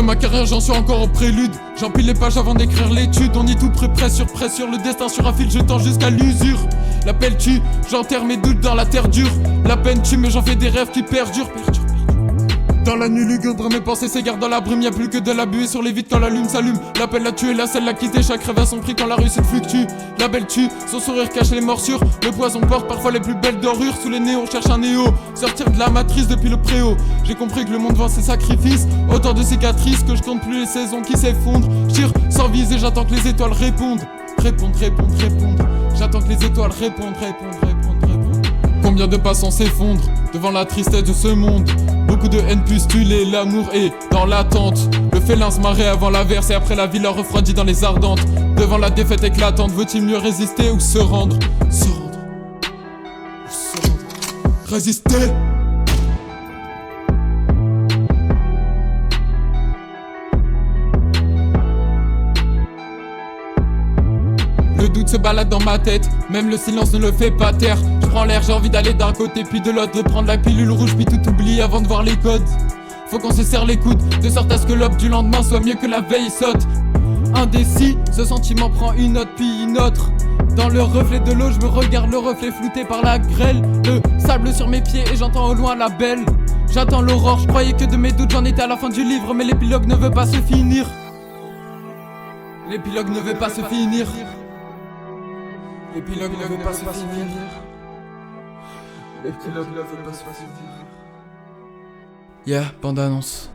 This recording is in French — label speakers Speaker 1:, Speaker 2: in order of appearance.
Speaker 1: ma carrière, j'en suis encore au prélude. J'empile les pages avant d'écrire l'étude. On est tout près sur le destin sur un fil, je tends jusqu'à l'usure. L'appel tue, j'enterre mes doutes dans la terre dure. La peine tue, mais j'en fais des rêves qui perdurent. Dans la nuit lugubre, mes pensées s'égarent dans la brume. Y'a plus que de la buée sur les vides quand la lune s'allume. L'appel l'a tué, la selle l'a quitté. Chaque rêve a son prix quand la réussite fluctue. La belle tue, son sourire cache les morsures. Le poison porte parfois les plus belles dorures. Sous les nez on cherche un néo. Sortir de la matrice depuis le préau. J'ai compris que le monde vend ses sacrifices. Autant de cicatrices que je compte plus les saisons qui s'effondrent. J'tire sans viser, j'attends que les étoiles répondent. Répondent. J'attends que les étoiles répondent. Combien de passants s'effondrent devant la tristesse de ce monde. Beaucoup de haine pustulée, l'amour est dans l'attente. Le félin se marrait avant l'averse et après la vie leur refroidit dans les ardentes. Devant la défaite éclatante, vaut-il mieux résister ou se rendre? Résister. Le doute se balade dans ma tête, même le silence ne le fait pas taire. Je prends l'air, j'ai envie d'aller d'un côté puis de l'autre, de prendre la pilule rouge puis tout oublier avant de voir les codes. Faut qu'on se serre les coudes, de sorte à ce que l'aube du lendemain soit mieux que la veille saute. Indécis, ce sentiment prend une note puis une autre. Dans le reflet de l'eau, je me regarde, le reflet flouté par la grêle. Le sable sur mes pieds et j'entends au loin la belle. J'attends l'aurore, je croyais que de mes doutes j'en étais à la fin du livre. Mais l'épilogue ne veut pas se finir. L'épilogue ne veut pas se finir. L'épilogue ne veut pas se finir. L'épilogue ne veut pas se finir. Yeah, bande annonce.